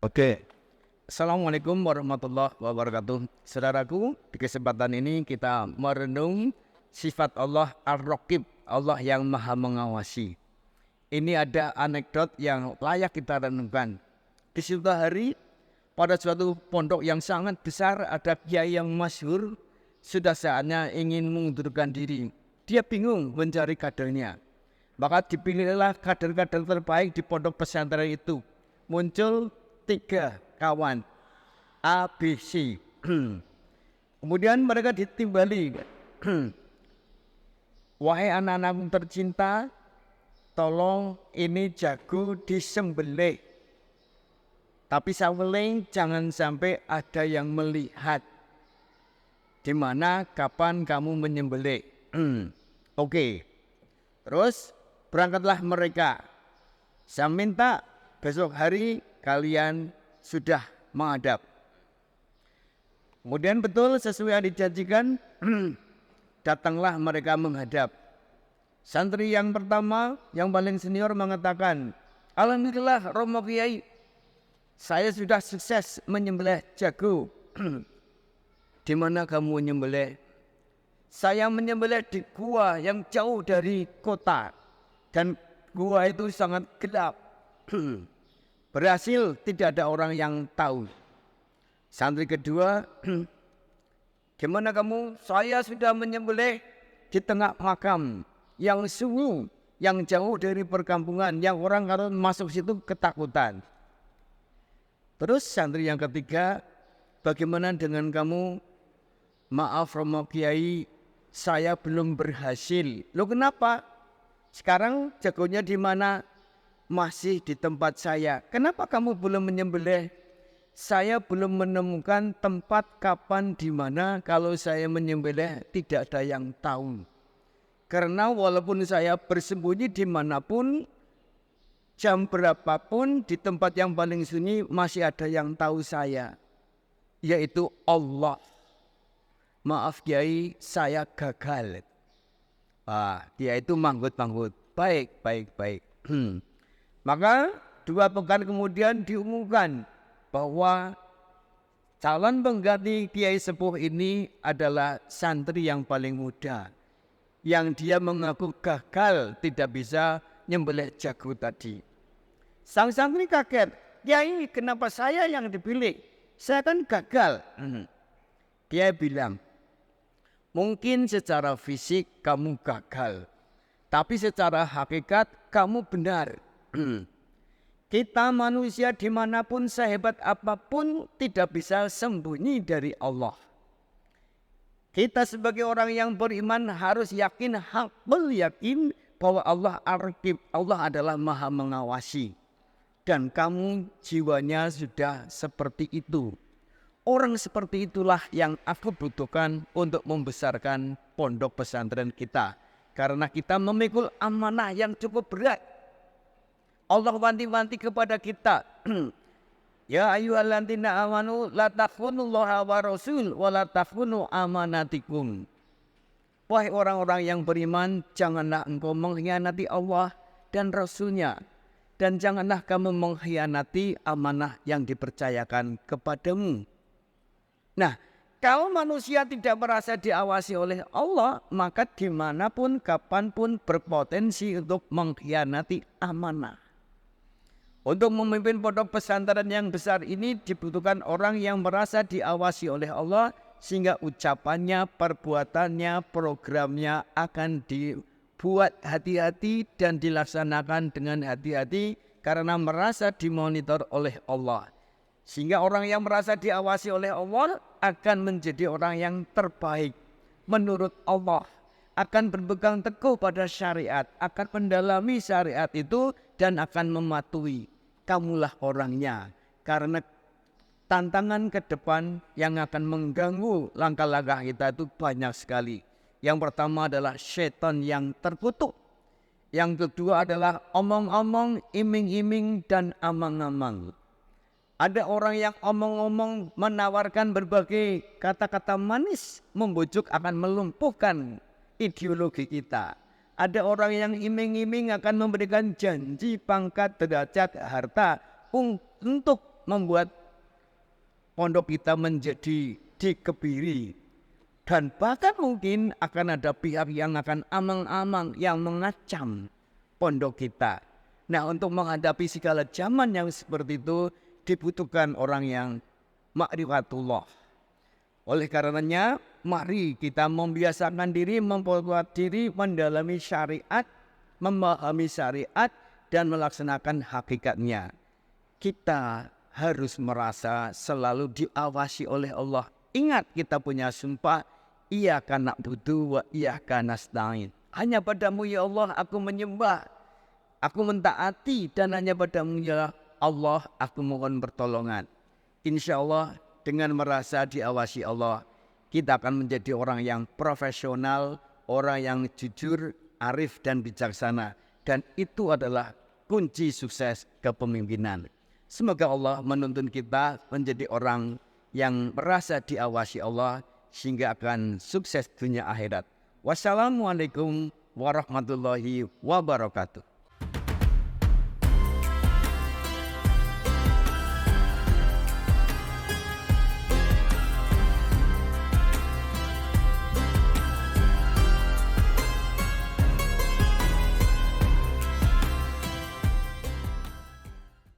Oke. Assalamualaikum warahmatullahi wabarakatuh. Saudaraku, di kesempatan ini kita merenung sifat Allah Ar-Raqib, Allah yang maha mengawasi. Ini ada anekdot yang layak kita renungkan. Di suatu hari, pada suatu pondok yang sangat besar, ada kiai yang masyhur, sudah saatnya ingin mengundurkan diri. Dia bingung mencari kadernya. Maka dipilihlah kader-kader terbaik di pondok pesantren itu. Muncul 3 kawan A, B, C. Kemudian mereka ditimbali. Wahai anak-anakku tercinta, tolong ini jago disembelih. Tapi sembelih jangan sampai ada yang melihat. Di mana kapan kamu menyembelih. Oke. Terus berangkatlah mereka. Saya minta besok hari kalian sudah menghadap. Kemudian betul sesuai yang dijanjikan, datanglah mereka menghadap. Santri yang pertama, yang paling senior mengatakan, Alhamdulillah Romo Kiai, saya sudah sukses menyembelih jago. Di mana kamu menyembelih? Saya menyembelih di gua yang jauh dari kota. Dan gua itu sangat gelap. Berhasil, tidak ada orang yang tahu. Santri kedua, gimana kamu? Saya sudah menyembelih di tengah makam yang sunyi, yang jauh dari perkampungan, yang orang kalau masuk situ ketakutan. Terus santri yang ketiga, bagaimana dengan kamu? Maaf Romo Kiai, saya belum berhasil. Loh kenapa? Sekarang jagonya di mana? Masih di tempat saya. Kenapa kamu belum menyembelih? Saya belum menemukan tempat kapan di mana kalau saya menyembelih tidak ada yang tahu. Karena walaupun saya bersembunyi dimanapun, jam berapapun, di tempat yang paling sunyi masih ada yang tahu saya, yaitu Allah. Maaf Kiai, saya gagal. Dia itu manggut-manggut. Baik. Maka 2 pekan kemudian diumumkan bahwa calon pengganti Kiai Sepuh ini adalah santri yang paling muda. Yang dia mengaku gagal tidak bisa nyembelih jago tadi. Sang santri kaget, Kiai kenapa saya yang dipilih? Saya kan gagal. Dia bilang, mungkin secara fisik kamu gagal. Tapi secara hakikat kamu benar. Kita manusia dimanapun sehebat apapun tidak bisa sembunyi dari Allah. Kita sebagai orang yang beriman harus yakin, hakul yakin bahwa Allah Ar-Raqib, Allah adalah maha mengawasi. Dan kamu jiwanya sudah seperti itu. Orang seperti itulah yang aku butuhkan untuk membesarkan pondok pesantren kita. Karena kita memikul amanah yang cukup berat. Allah wanti-wanti kepada kita. Ya ayyuhalladzina amanu la takhfunullaha wa rasul wa la takhfunu amanatikum. Wahai orang-orang yang beriman, janganlah engkau mengkhianati Allah dan Rasulnya. Dan janganlah kamu mengkhianati amanah yang dipercayakan kepadamu. Nah, kalau manusia tidak merasa diawasi oleh Allah, maka dimanapun, kapanpun berpotensi untuk mengkhianati amanah. Untuk memimpin pondok pesantren yang besar ini dibutuhkan orang yang merasa diawasi oleh Allah, sehingga ucapannya, perbuatannya, programnya akan dibuat hati-hati dan dilaksanakan dengan hati-hati karena merasa dimonitor oleh Allah. Sehingga orang yang merasa diawasi oleh Allah akan menjadi orang yang terbaik menurut Allah, akan berpegang teguh pada syariat, akan mendalami syariat itu dan akan mematuhi. Kamulah orangnya, karena tantangan ke depan yang akan mengganggu langkah-langkah kita itu banyak sekali. Yang pertama adalah setan yang terkutuk. Yang kedua adalah omong-omong, iming-iming, dan amang-amang. Ada orang yang omong-omong menawarkan berbagai kata-kata manis, membujuk akan melumpuhkan ideologi kita. Ada orang yang iming-iming akan memberikan janji pangkat, derajat, harta untuk membuat pondok kita menjadi dikebiri. Dan bahkan mungkin akan ada pihak yang akan amang-amang yang mengacam pondok kita. Nah, untuk menghadapi segala zaman yang seperti itu dibutuhkan orang yang ma'rifatullah. Oleh karenanya, mari kita membiasakan diri, memperkuat diri, mendalami syariat, memahami syariat, dan melaksanakan hakikatnya. Kita harus merasa selalu diawasi oleh Allah. Ingat, kita punya sumpah, iyyaka na'budu wa iyyaka nasta'in. Hanya padamu ya Allah aku menyembah, aku mentaati, dan hanya padamu ya Allah aku mohon pertolongan. Insya Allah dengan merasa diawasi Allah, kita akan menjadi orang yang profesional, orang yang jujur, arif, dan bijaksana. Dan itu adalah kunci sukses kepemimpinan. Semoga Allah menuntun kita menjadi orang yang merasa diawasi Allah sehingga akan sukses dunia akhirat. Wassalamualaikum warahmatullahi wabarakatuh.